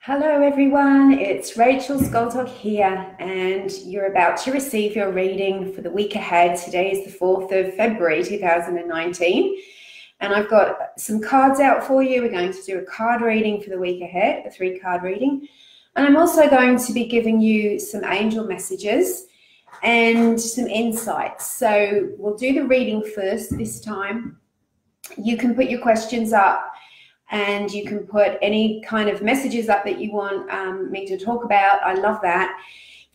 Hello everyone, it's Rachel Scoltock here, and you're about to receive your reading for the week ahead. Today is the 4th of February 2019, and I've got some cards out for you. We're going to do a card reading for the week ahead, a 3-card reading, and I'm also going to be giving you some angel messages and some insights. So we'll do the reading first this time. You can put your questions up, and you can put any kind of messages up that you want me to talk about. I love that.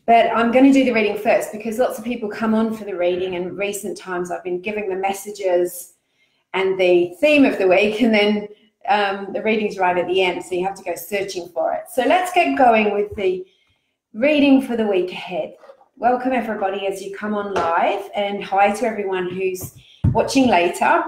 But I'm going to do the reading first because lots of people come on for the reading, and in recent times I've been giving the messages and the theme of the week, and then the reading's right at the end, so you have to go searching for it. So let's get going with the reading for the week ahead. Welcome everybody as you come on live, and hi to everyone who's watching later.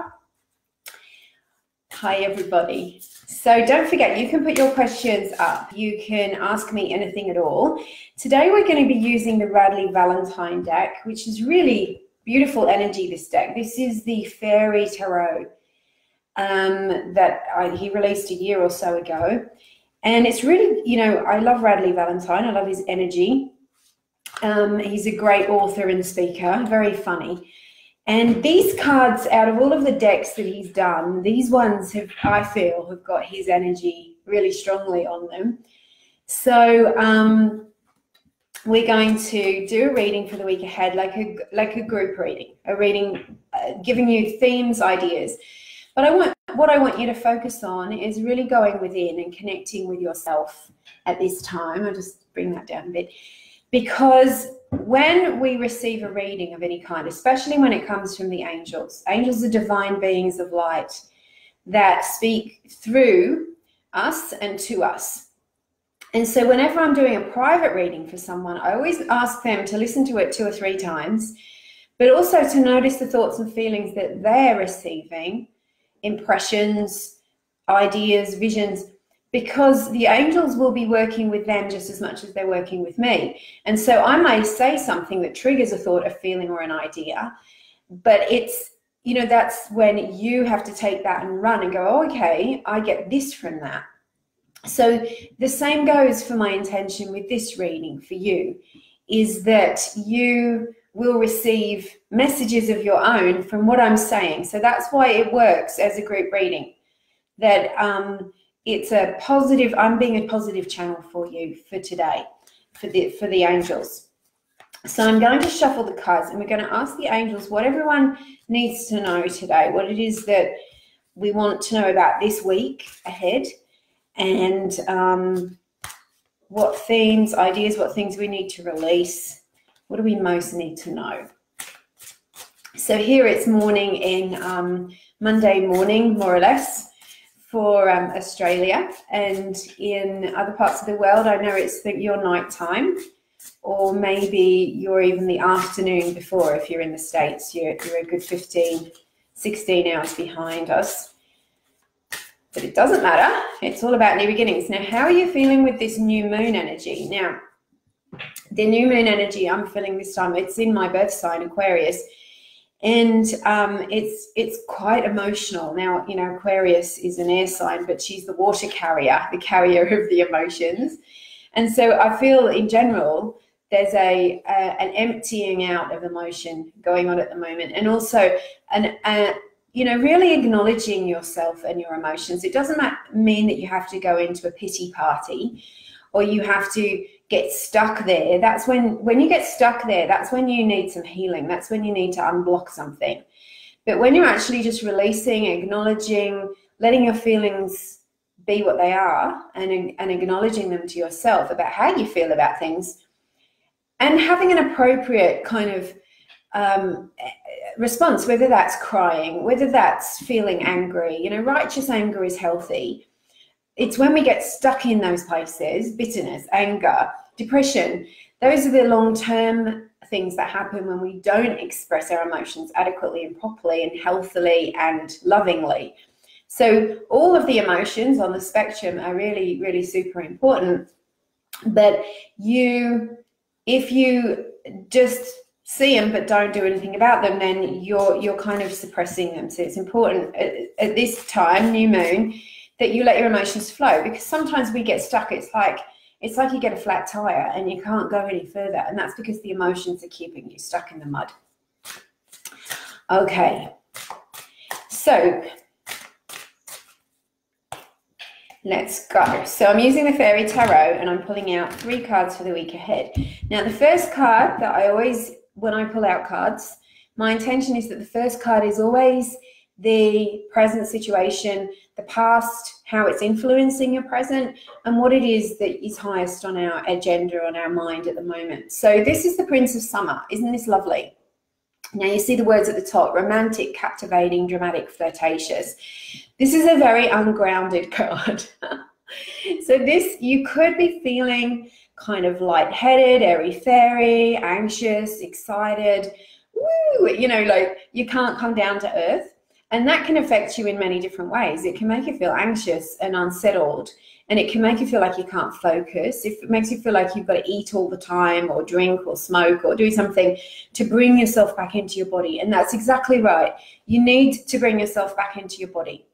Hi everybody. So don't forget, you can put your questions up. You can ask me anything at all. Today we're going to be using the Radley Valentine deck, which is really beautiful energy, this deck. This is the Fairy Tarot that he released a year or so ago. And it's really, you know, I love Radley Valentine. I love his energy. He's a great author and speaker, very funny. And these cards, out of all of the decks that he's done, these ones have, I feel, have got his energy really strongly on them. So we're going to do a reading for the week ahead, like a group reading, a reading giving you themes, ideas. But what I want you to focus on is really going within and connecting with yourself at this time. I'll just bring that down a bit. Because when we receive a reading of any kind, especially when it comes from the angels, angels are divine beings of light that speak through us and to us. And so whenever I'm doing a private reading for someone, I always ask them to listen to it 2 or 3 times, but also to notice the thoughts and feelings that they're receiving, impressions, ideas, visions, because the angels will be working with them just as much as they're working with me. And so I may say something that triggers a thought, a feeling, or an idea, but it's, you know, that's when you have to take that and run and go, oh, okay, I get this from that. So the same goes for my intention with this reading for you, is that you will receive messages of your own from what I'm saying. So that's why it works as a group reading, that it's a positive, I'm being a positive channel for you for today, for the angels. So I'm going to shuffle the cards, and we're going to ask the angels what everyone needs to know today, what it is that we want to know about this week ahead, and what themes, ideas, what things we need to release. What do we most need to know? So here it's morning in Monday morning, more or less, for Australia, and in other parts of the world, I know it's your night time, or maybe you're even the afternoon before. If you're in the States, you're a good 15, 16 hours behind us. But it doesn't matter. It's all about new beginnings. Now, how are you feeling with this new moon energy? Now, the new moon energy I'm feeling this time, it's in my birth sign, Aquarius. And it's quite emotional. Now, you know, Aquarius is an air sign, but she's the water carrier, the carrier of the emotions. And so I feel in general there's an emptying out of emotion going on at the moment, and also you know, really acknowledging yourself and your emotions. It doesn't mean that you have to go into a pity party, or you have to get stuck there. That's when you get stuck there, that's when you need some healing. That's when you need to unblock something. But when you're actually just releasing, acknowledging, letting your feelings be what they are, and acknowledging them to yourself about how you feel about things, and having an appropriate kind of response, whether that's crying, whether that's feeling angry. You know, righteous anger is healthy. It's when we get stuck in those places, bitterness, anger, depression, those are the long-term things that happen when we don't express our emotions adequately and properly and healthily and lovingly. So all of the emotions on the spectrum are really, really super important. But if you just see them but don't do anything about them, then you're kind of suppressing them. So it's important at this time, new moon, that you let your emotions flow, because sometimes we get stuck. It's like you get a flat tire and you can't go any further, and that's because the emotions are keeping you stuck in the mud. Okay, so let's go. So I'm using the Fairy Tarot and I'm pulling out 3 cards for the week ahead. Now, the first card that I always, when I pull out cards, my intention is that the first card is always the present situation, the past, how it's influencing your present, and what it is that is highest on our agenda, on our mind at the moment. So this is the Prince of Summer. Isn't this lovely? Now you see the words at the top: romantic, captivating, dramatic, flirtatious. This is a very ungrounded card. So this, you could be feeling kind of lightheaded, airy-fairy, anxious, excited, woo, you know, like you can't come down to earth. And that can affect you in many different ways. It can make you feel anxious and unsettled, and it can make you feel like you can't focus. If it makes you feel like you've got to eat all the time or drink or smoke or do something to bring yourself back into your body. And that's exactly right. You need to bring yourself back into your body.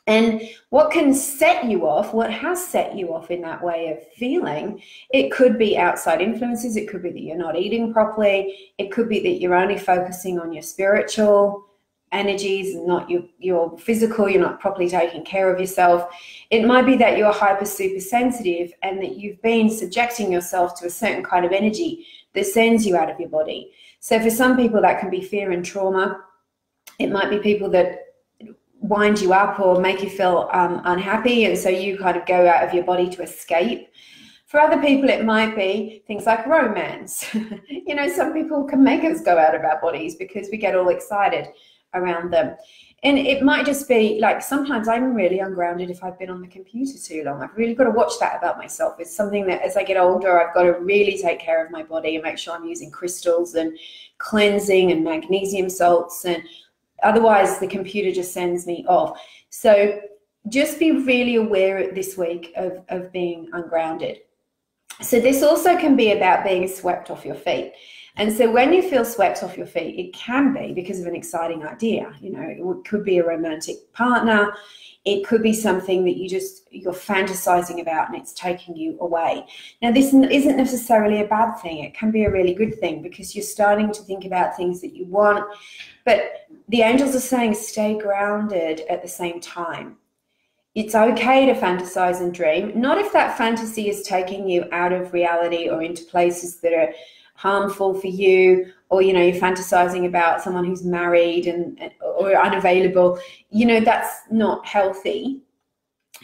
And what can set you off, what has set you off in that way of feeling, it could be outside influences. It could be that you're not eating properly. It could be that you're only focusing on your spiritual energies and not your physical. You're not properly taking care of yourself. It might be that you're hyper super sensitive and that you've been subjecting yourself to a certain kind of energy that sends you out of your body. So for some people that can be fear and trauma. It might be people that wind you up or make you feel unhappy, and so you kind of go out of your body to escape. For other people, it might be things like romance. You know, some people can make us go out of our bodies because we get all excited around them. And it might just be like, sometimes I'm really ungrounded if I've been on the computer too long. I've really got to watch that about myself. It's something that as I get older, I've got to really take care of my body and make sure I'm using crystals and cleansing and magnesium salts, and otherwise the computer just sends me off. So just be really aware this week of being ungrounded. So this also can be about being swept off your feet. And so when you feel swept off your feet, it can be because of an exciting idea. You know, it could be a romantic partner. It could be something that you're fantasizing about and it's taking you away. Now, this isn't necessarily a bad thing. It can be a really good thing because you're starting to think about things that you want. But the angels are saying stay grounded at the same time. It's okay to fantasize and dream, not if that fantasy is taking you out of reality or into places that are harmful for you, or, you know, you're fantasizing about someone who's married or unavailable. You know, that's not healthy.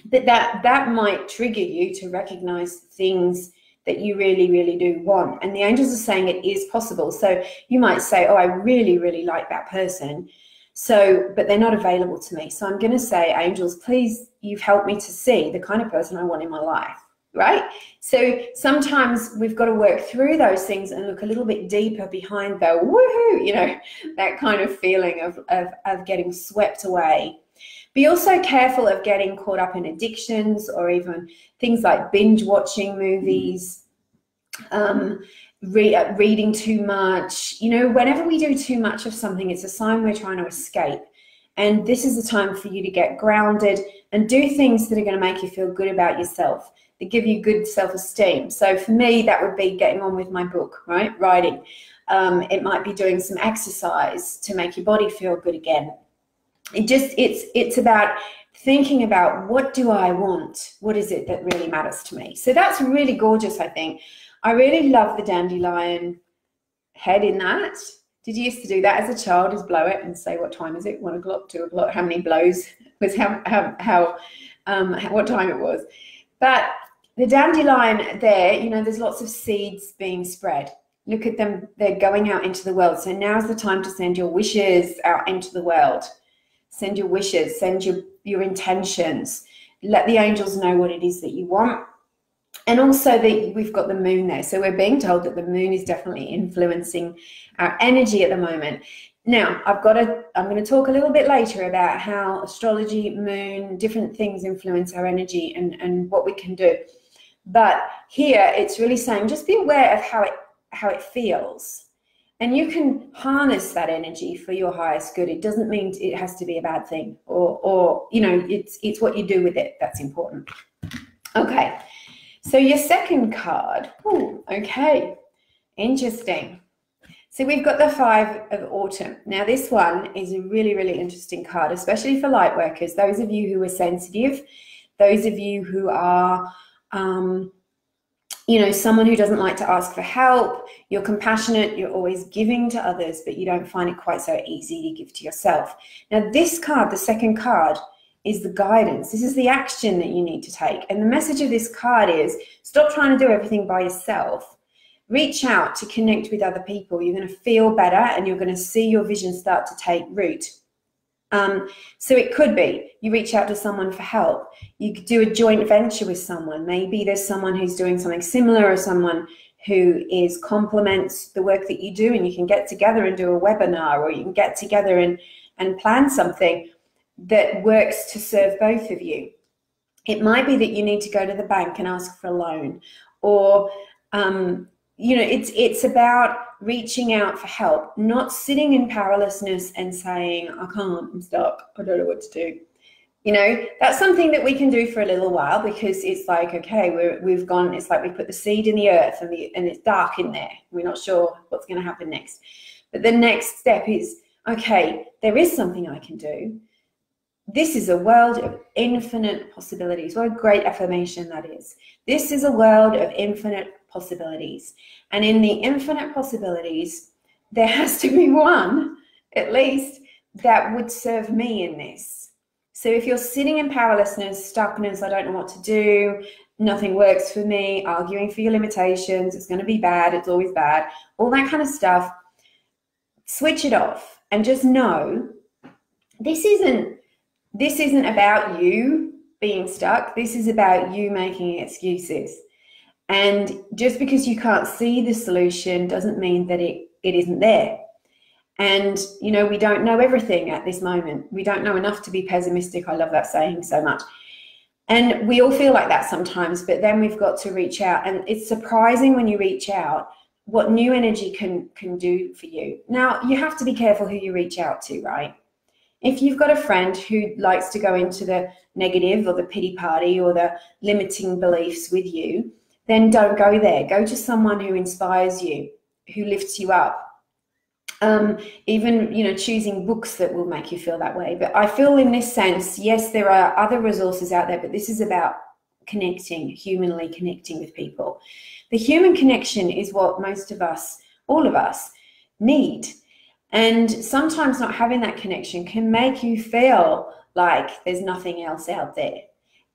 But that might trigger you to recognize things that you really, really do want. And the angels are saying it is possible. So you might say, oh, I really, really like that person. So, but they're not available to me. So I'm going to say, angels, please, you've helped me to see the kind of person I want in my life, right? So sometimes we've got to work through those things and look a little bit deeper behind the woohoo, you know, that kind of feeling of getting swept away. Be also careful of getting caught up in addictions or even things like binge watching movies, reading too much. You know, whenever we do too much of something, it's a sign we're trying to escape. And this is the time for you to get grounded and do things that are going to make you feel good about yourself, that give you good self-esteem. So for me, that would be getting on with my book, right? Writing. It might be doing some exercise to make your body feel good again. It's about thinking about, what do I want? What is it that really matters to me? So that's really gorgeous, I think. I really love the dandelion head in that. Did you used to do that as a child, is blow it and say, what time is it? 1 o'clock, 2 o'clock, how many blows was what time it was. But the dandelion there, you know, there's lots of seeds being spread. Look at them, they're going out into the world. So now's the time to send your wishes out into the world. Send your wishes, send your intentions. Let the angels know what it is that you want. And also that we've got the moon there. So we're being told that the moon is definitely influencing our energy at the moment. Now, I'm going to talk a little bit later about how astrology, moon, different things influence our energy and what we can do. But here it's really saying, just be aware of how it feels. And you can harness that energy for your highest good. It doesn't mean it has to be a bad thing, or you know, it's what you do with it that's important. Okay, so your second card. Ooh, okay, interesting. So we've got the 5 of Autumn. Now this one is a really, really interesting card, especially for light workers, those of you who are sensitive, those of you who are you know, someone who doesn't like to ask for help. You're compassionate, you're always giving to others, but you don't find it quite so easy to give to yourself. Now this card, the second card, is the guidance. This is the action that you need to take. And the message of this card is stop trying to do everything by yourself. Reach out to connect with other people. You're going to feel better and you're going to see your vision start to take root. So it could be you reach out to someone for help. You could do a joint venture with someone. Maybe there's someone who's doing something similar, or someone who complements the work that you do, and you can get together and do a webinar, or you can get together and plan something that works to serve both of you. It might be that you need to go to the bank and ask for a loan, or you know, it's about reaching out for help, not sitting in powerlessness and saying, I can't, I'm stuck, I don't know what to do. You know, that's something that we can do for a little while, because it's like, okay, we've gone, it's like we put the seed in the earth and it's dark in there. We're not sure what's going to happen next. But the next step is, okay, there is something I can do. This is a world of infinite possibilities. What a great affirmation that is. This is a world of infinite possibilities. And in the infinite possibilities, there has to be one, at least, that would serve me in this. So if you're sitting in powerlessness, stuckness, I don't know what to do, nothing works for me, arguing for your limitations, it's going to be bad, it's always bad, all that kind of stuff, switch it off and just know this isn't about you being stuck. This is about you making excuses. And just because you can't see the solution doesn't mean that it isn't there. And, you know, we don't know everything at this moment. We don't know enough to be pessimistic. I love that saying so much. And we all feel like that sometimes, but then we've got to reach out. And it's surprising when you reach out what new energy can do for you. Now, you have to be careful who you reach out to, right? If you've got a friend who likes to go into the negative or the pity party or the limiting beliefs with you, then don't go there. Go to someone who inspires you, who lifts you up. Even, you know, choosing books that will make you feel that way. But I feel in this sense, yes, there are other resources out there, but this is about connecting, humanly connecting with people. The human connection is what most of us, all of us, need. And sometimes not having that connection can make you feel like there's nothing else out there.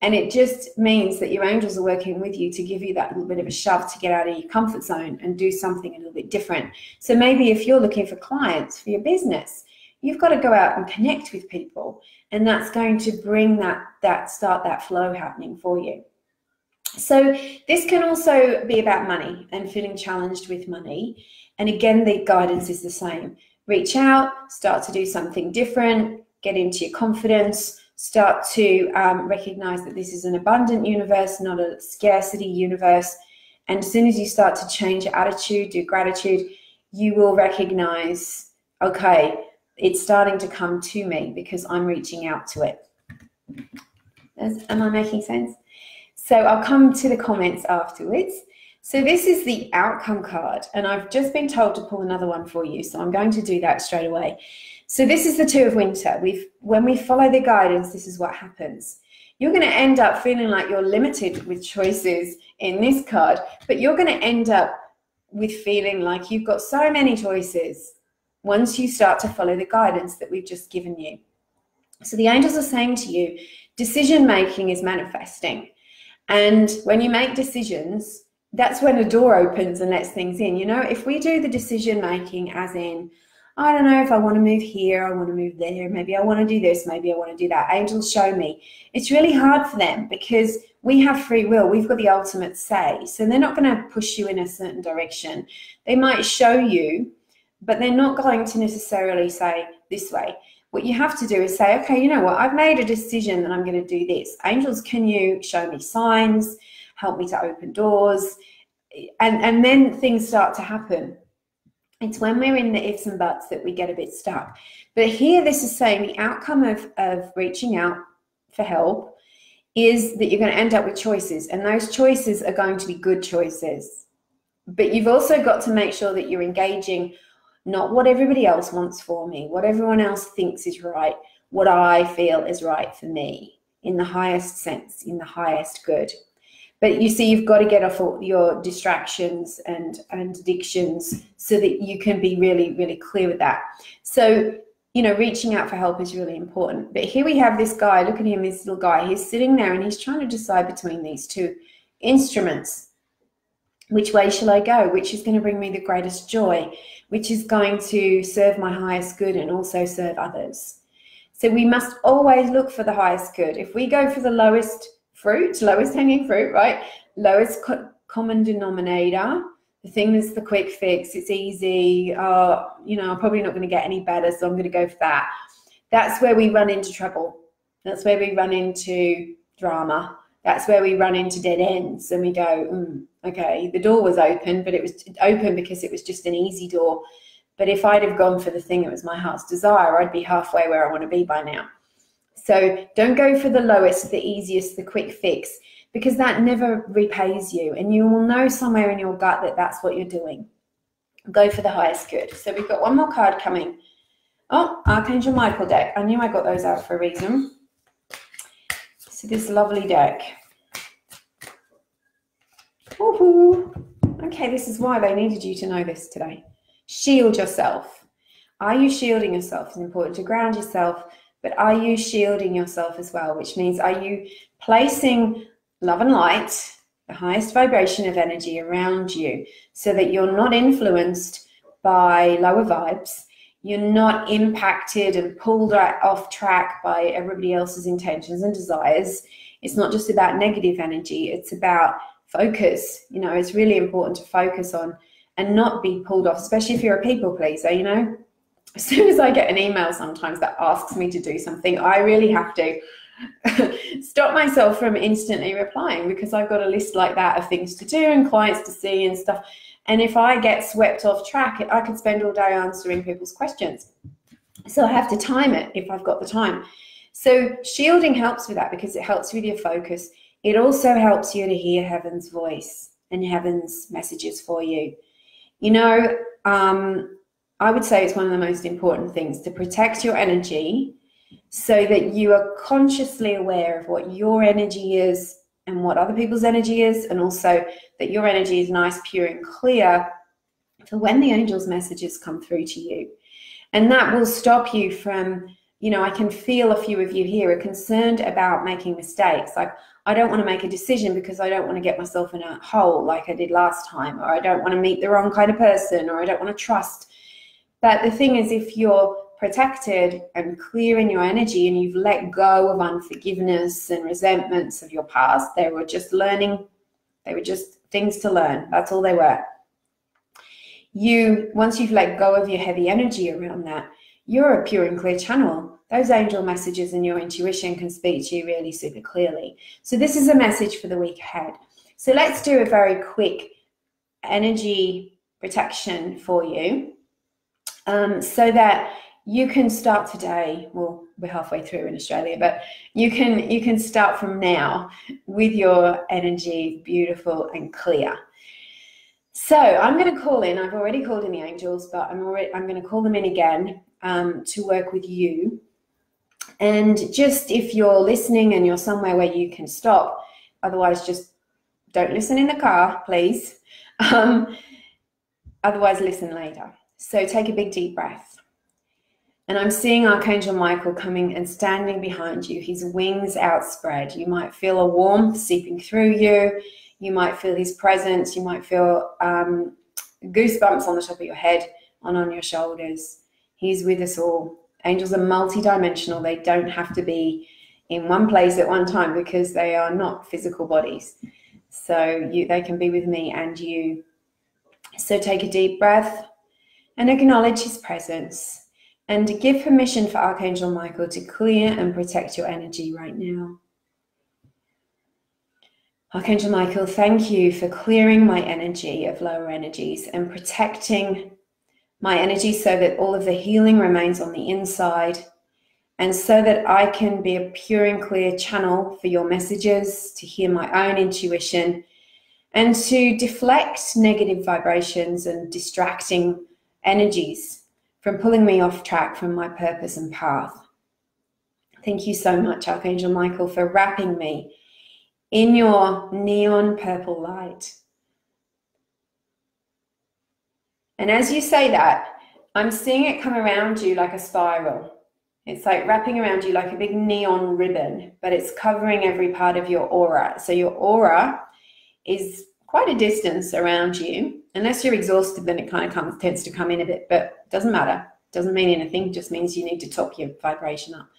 And it just means that your angels are working with you to give you that little bit of a shove to get out of your comfort zone and do something a little bit different. So maybe if you're looking for clients for your business, you've got to go out and connect with people. And that's going to bring start that flow happening for you. So this can also be about money and feeling challenged with money. And again, the guidance is the same. Reach out, start to do something different, get into your confidence, start to recognize that this is an abundant universe, not a scarcity universe. And as soon as you start to change your attitude, do gratitude, you will recognize, okay, it's starting to come to me because I'm reaching out to it. Am I making sense? So I'll come to the comments afterwards. So this is the outcome card, and I've just been told to pull another one for you, so I'm going to do that straight away. So this is the Two of Winter. When we follow the guidance, this is what happens. You're going to end up feeling like you're limited with choices in this card, but you're going to end up with feeling like you've got so many choices once you start to follow the guidance that we've just given you. So the angels are saying to you, decision making is manifesting. And when you make decisions, that's when a door opens and lets things in. You know, if we do the decision making as in, I don't know if I want to move here, I want to move there, maybe I want to do this, maybe I want to do that. Angels show me. It's really hard for them because we have free will. We've got the ultimate say. So they're not going to push you in a certain direction. They might show you, but they're not going to necessarily say this way. What you have to do is say, okay, you know what? I've made a decision that I'm going to do this. Angels, can you show me signs, help me to open doors? And then things start to happen. It's when we're in the ifs and buts that we get a bit stuck. But here, this is saying the outcome of reaching out for help is that you're going to end up with choices, and those choices are going to be good choices. But you've also got to make sure that you're engaging not what everybody else wants for me, what everyone else thinks is right, what I feel is right for me, in the highest sense, in the highest good. But you see, you've got to get off all your distractions and addictions so that you can be really, really clear with that. So, you know, reaching out for help is really important. But here we have this guy, look at him, this little guy, he's sitting there and he's trying to decide between these two instruments. Which way shall I go? Which is going to bring me the greatest joy? Which is going to serve my highest good and also serve others? So we must always look for the highest good. If we go for the lowest fruit, lowest hanging fruit, right? Lowest common denominator, the thing that's the quick fix, it's easy, you know, I'm probably not going to get any better, so I'm going to go for that. That's where we run into trouble. That's where we run into drama. That's where we run into dead ends and we go, okay, the door was open, but it was open because it was just an easy door. But if I'd have gone for the thing that was my heart's desire, I'd be halfway where I want to be by now. So don't go for the lowest, the easiest, the quick fix, because that never repays you. And you will know somewhere in your gut that that's what you're doing. Go for the highest good. So we've got one more card coming. Oh, Archangel Michael deck. I knew I got those out for a reason. So this lovely deck. Woohoo! Okay, this is why they needed you to know this today. Shield yourself. Are you shielding yourself? It's important to ground yourself, but are you shielding yourself as well? Which means, are you placing love and light, the highest vibration of energy around you, so that you're not influenced by lower vibes, you're not impacted and pulled off track by everybody else's intentions and desires. It's not just about negative energy, it's about focus. You know, it's really important to focus on and not be pulled off, especially if you're a people pleaser, you know. As soon as I get an email sometimes that asks me to do something, I really have to stop myself from instantly replying, because I've got a list like that of things to do and clients to see and stuff. And if I get swept off track, I could spend all day answering people's questions. So I have to time it if I've got the time. So shielding helps with that, because it helps with your focus. It also helps you to hear heaven's voice and heaven's messages for you. You know, I would say it's one of the most important things to protect your energy, so that you are consciously aware of what your energy is and what other people's energy is, and also that your energy is nice, pure and clear for when the angels' messages come through to you. And that will stop you from, you know, I can feel a few of you here are concerned about making mistakes. Like, I don't want to make a decision because I don't want to get myself in a hole like I did last time, or I don't want to meet the wrong kind of person, or I don't want to trust. But the thing is, if you're protected and clear in your energy and you've let go of unforgiveness and resentments of your past, they were just learning, they were just things to learn. That's all they were. Once you've let go of your heavy energy around that, you're a pure and clear channel. Those angel messages and your intuition can speak to you really super clearly. So this is a message for the week ahead. So let's do a very quick energy protection for you, so that you can start today. Well, we're halfway through in Australia, but you can start from now with your energy beautiful and clear. So I'm going to call in. I've already called in the angels, but I'm going to call them in again to work with you. And just if you're listening and you're somewhere where you can stop, otherwise just don't listen in the car, please. Otherwise, listen later. So take a big deep breath. And I'm seeing Archangel Michael coming and standing behind you, his wings outspread. You might feel a warmth seeping through you. You might feel his presence. You might feel goosebumps on the top of your head and on your shoulders. He's with us all. Angels are multidimensional. They don't have to be in one place at one time, because they are not physical bodies. So they can be with me and you. So take a deep breath and acknowledge his presence. And give permission for Archangel Michael to clear and protect your energy right now. Archangel Michael, thank you for clearing my energy of lower energies and protecting my energy so that all of the healing remains on the inside, and so that I can be a pure and clear channel for your messages, to hear my own intuition, and to deflect negative vibrations and distracting energies from pulling me off track from my purpose and path. Thank you so much, Archangel Michael, for wrapping me in your neon purple light. And as you say that, I'm seeing it come around you like a spiral. It's like wrapping around you like a big neon ribbon, but it's covering every part of your aura. So your aura is quite a distance around you. Unless you're exhausted, then it kind of tends to come in a bit, but it doesn't matter. It doesn't mean anything. It just means you need to top your vibration up.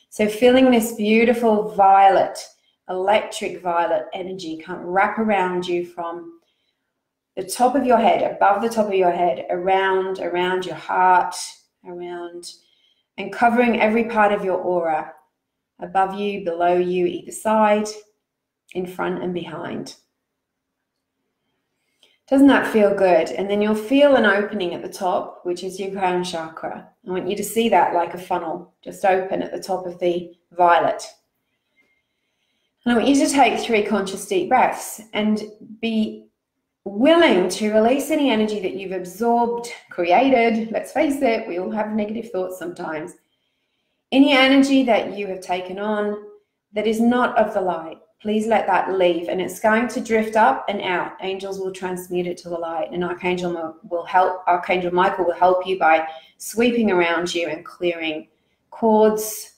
So feeling this beautiful violet, electric violet energy come wrap around you from the top of your head, above the top of your head, around your heart, around, and covering every part of your aura, above you, below you, either side, in front and behind. Doesn't that feel good? And then you'll feel an opening at the top, which is your crown chakra. I want you to see that like a funnel, just open at the top of the violet. And I want you to take 3 conscious deep breaths and be willing to release any energy that you've absorbed, created. Let's face it, we all have negative thoughts sometimes. Any energy that you have taken on that is not of the light, please let that leave, and it's going to drift up and out. Angels will transmute it to the light, and Archangel Michael will help you by sweeping around you and clearing cords.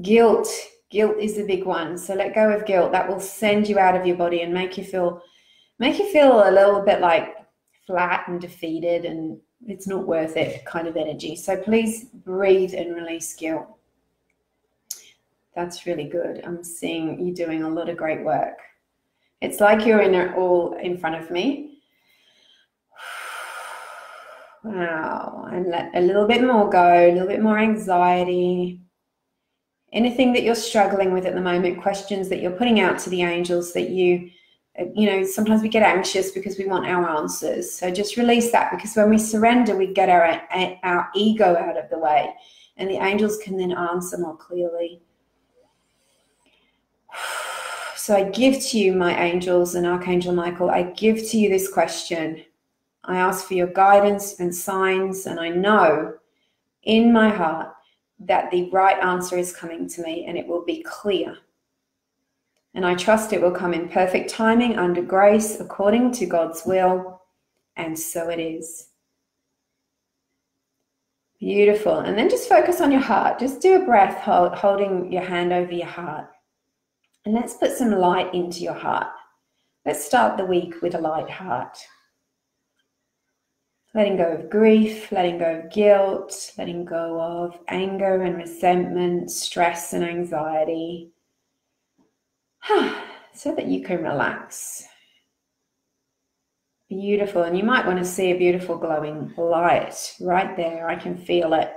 Guilt is the big one. So let go of guilt. That will send you out of your body and make you feel a little bit like flat and defeated, and it's not worth it kind of energy. So please breathe and release guilt. That's really good. I'm seeing you doing a lot of great work. It's like you're in it all in front of me. Wow. And let a little bit more go, a little bit more anxiety. Anything that you're struggling with at the moment, questions that you're putting out to the angels that you know, sometimes we get anxious because we want our answers. So just release that, because when we surrender, we get our ego out of the way, and the angels can then answer more clearly. So I give to you, my angels and Archangel Michael, I give to you this question. I ask for your guidance and signs, and I know in my heart that the right answer is coming to me, and it will be clear. And I trust it will come in perfect timing, under grace, according to God's will, and so it is. Beautiful. And then just focus on your heart. Just do a breath holding your hand over your heart. And let's put some light into your heart. Let's start the week with a light heart. Letting go of grief, letting go of guilt, letting go of anger and resentment, stress and anxiety, so that you can relax. Beautiful. And you might want to see a beautiful glowing light right there. I can feel it.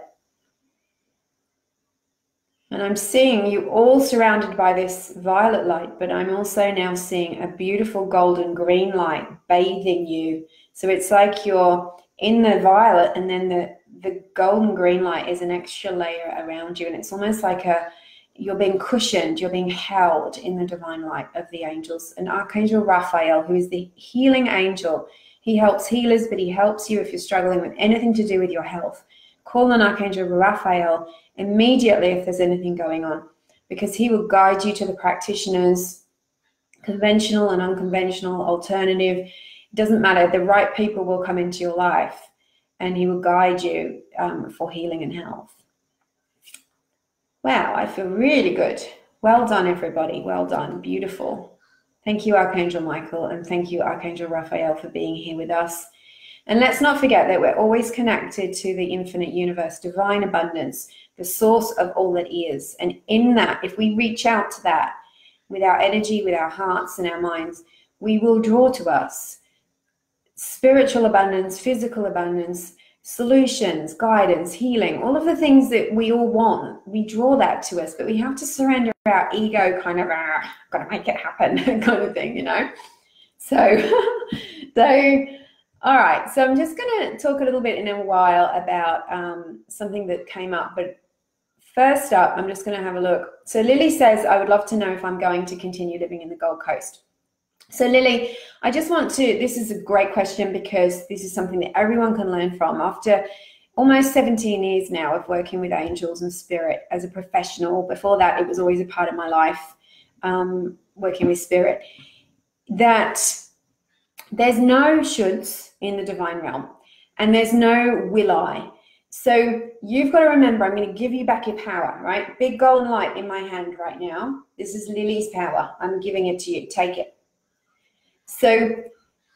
And I'm seeing you all surrounded by this violet light, but I'm also now seeing a beautiful golden green light bathing you. So it's like you're in the violet, and then the golden green light is an extra layer around you. And it's almost like you're being cushioned, you're being held in the divine light of the angels. And Archangel Raphael, who is the healing angel, he helps healers, but he helps you if you're struggling with anything to do with your health. Call on Archangel Raphael immediately if there's anything going on, because he will guide you to the practitioners, conventional and unconventional, alternative. It doesn't matter. The right people will come into your life, and he will guide you for healing and health. Wow, I feel really good. Well done, everybody. Well done. Beautiful. Thank you, Archangel Michael, and thank you, Archangel Raphael, for being here with us. And let's not forget that we're always connected to the infinite universe, divine abundance, the source of all that is. And in that, if we reach out to that with our energy, with our hearts and our minds, we will draw to us spiritual abundance, physical abundance, solutions, guidance, healing, all of the things that we all want. We draw that to us, but we have to surrender our ego kind of, gotta make it happen kind of thing, you know? So All right, so I'm just going to talk a little bit in a while about something that came up, but first up, I'm just going to have a look. So Lily says, I would love to know if I'm going to continue living in the Gold Coast. So Lily, I just want to, this is a great question because this is something that everyone can learn from. After almost 17 years now of working with angels and spirit as a professional, before that it was always a part of my life, working with spirit, that there's no shoulds in the divine realm and there's no will I. So you've got to remember, I'm going to give you back your power, right? Big golden light in my hand right now. This is Lily's power. I'm giving it to you. Take it. So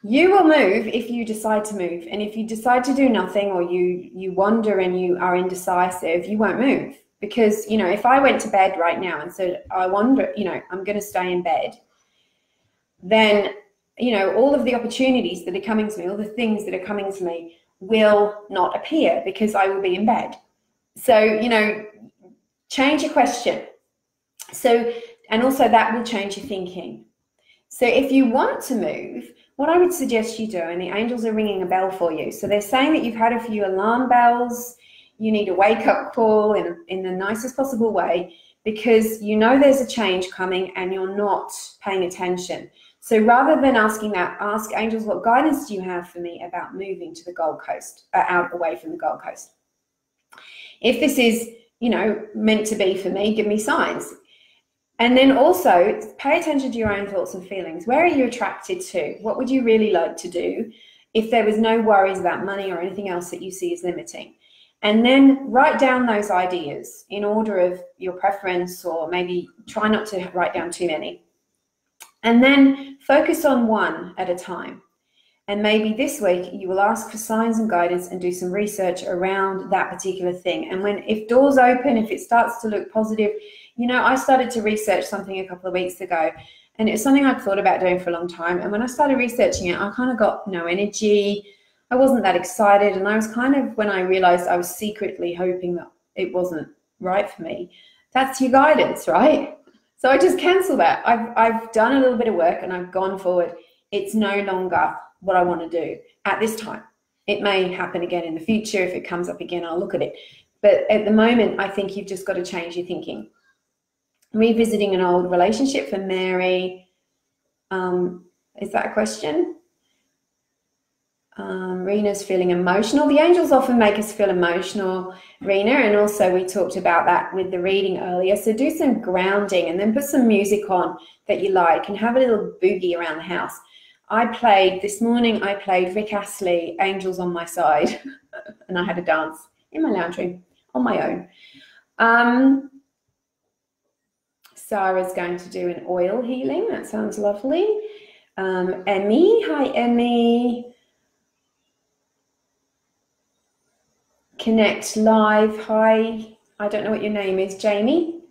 you will move if you decide to move. And if you decide to do nothing, or you wander and you are indecisive, you won't move. Because, you know, if I went to bed right now and said, I wonder, you know, I'm going to stay in bed, then, you know, all of the opportunities that are coming to me, all the things that are coming to me will not appear because I will be in bed. So, you know, change your question. So, and also that will change your thinking. So if you want to move, what I would suggest you do, and the angels are ringing a bell for you. So they're saying that you've had a few alarm bells, you need a wake-up call in the nicest possible way, because you know there's a change coming and you're not paying attention. So rather than asking that, ask angels, what guidance do you have for me about moving to the Gold Coast, out away from the Gold Coast? If this is, you know, meant to be for me, give me signs. And then also pay attention to your own thoughts and feelings. Where are you attracted to? What would you really like to do if there was no worries about money or anything else that you see as limiting? And then write down those ideas in order of your preference, or maybe try not to write down too many. And then focus on one at a time. And maybe this week you will ask for signs and guidance and do some research around that particular thing. And if doors open, if it starts to look positive, you know, I started to research something a couple of weeks ago, and it was something I'd thought about doing for a long time. And when I started researching it, I kind of got no energy. I wasn't that excited. And I was kind of, when I realized I was secretly hoping that it wasn't right for me, that's your guidance, right? So I just cancel that. I've done a little bit of work and I've gone forward. It's no longer what I want to do at this time. It may happen again in the future. If it comes up again, I'll look at it. But at the moment, I think you've just got to change your thinking. Revisiting an old relationship for Mary. Is that a question? Rena's feeling emotional. The angels often make us feel emotional, Rena, and also we talked about that with the reading earlier. So do some grounding and then put some music on that you like and have a little boogie around the house. This morning I played Rick Astley, Angels on My Side, and I had a dance in my lounge room on my own. Sarah's going to do an oil healing. That sounds lovely. Emmy, hi Emmy. Connect Live, hi. I don't know what your name is, Jamie.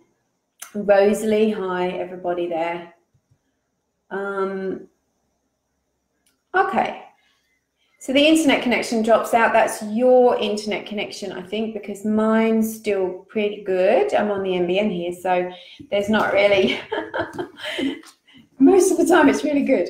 Rosalie, hi everybody there. Okay, so the internet connection drops out. That's your internet connection, I think, because mine's still pretty good. I'm on the NBN here, so there's not really, most of the time it's really good.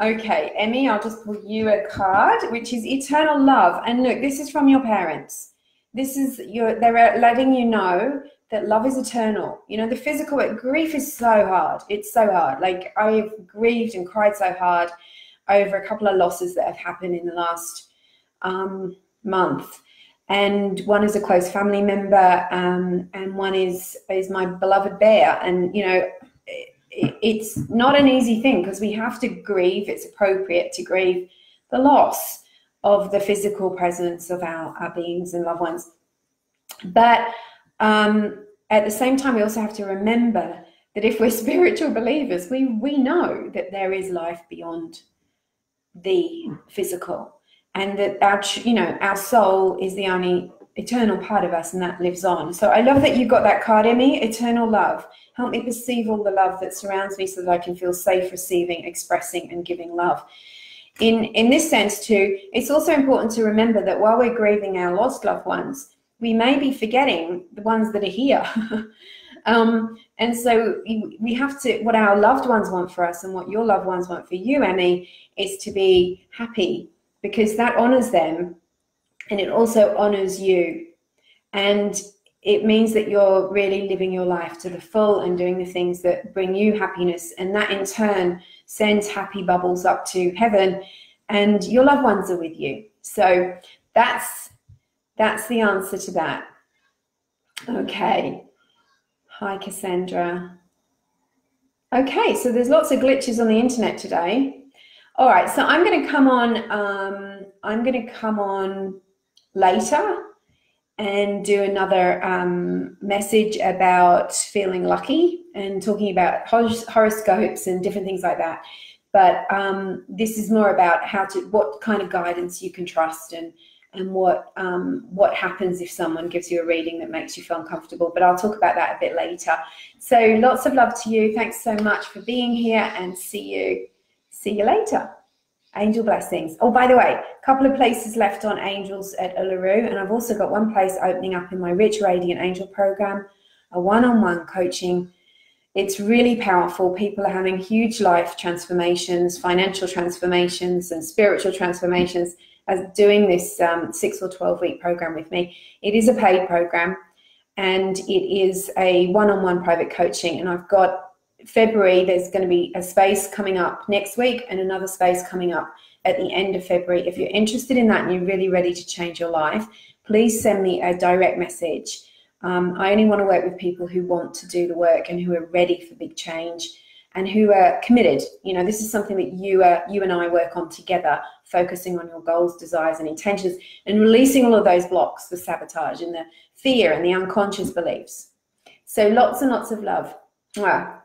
Okay, Emmy, I'll just pull you a card, which is Eternal Love. And look, this is from your parents. They're letting you know that love is eternal. You know, the physical, grief is so hard. It's so hard. Like, I've grieved and cried so hard over a couple of losses that have happened in the last month. And one is a close family member, and one is my beloved bear. And, you know, it's not an easy thing because we have to grieve. It's appropriate to grieve the loss of the physical presence of our beings and loved ones. But at the same time, we also have to remember that if we're spiritual believers, we know that there is life beyond the physical, and that our soul is the only eternal part of us, and that lives on. So I love that you got that card, Emmy. Eternal love. Help me perceive all the love that surrounds me so that I can feel safe receiving, expressing, and giving love. In this sense too, it's also important to remember that while we're grieving our lost loved ones, we may be forgetting the ones that are here. And so we have to, what our loved ones want for us and what your loved ones want for you, Emmy, is to be happy because that honors them, and it also honors you. And it means that you're really living your life to the full and doing the things that bring you happiness. And that in turn sends happy bubbles up to heaven, and your loved ones are with you. So that's the answer to that. Okay. Hi, Cassandra. Okay, so there's lots of glitches on the internet today. All right, so I'm going to come on later and do another message about feeling lucky and talking about horoscopes and different things like that. But this is more about what kind of guidance you can trust, and what happens if someone gives you a reading that makes you feel uncomfortable. But I'll talk about that a bit later. So lots of love to you. Thanks so much for being here, and see you later. Angel blessings. Oh, by the way, a couple of places left on angels at Uluru, and I've also got one place opening up in my Rich Radiant Angel program, a one-on-one coaching. It's really powerful. People are having huge life transformations, financial transformations, and spiritual transformations as doing this 6 or 12-week program with me. It is a paid program, and it is a one-on-one private coaching. And I've got February, there's going to be a space coming up next week and another space coming up at the end of February. If you're interested in that and you're really ready to change your life, please send me a direct message. I only want to work with people who want to do the work and who are ready for big change and who are committed. You know, this is something that you and I work on together, focusing on your goals, desires, and intentions, and releasing all of those blocks, the sabotage and the fear and the unconscious beliefs. So lots and lots of love. Wow.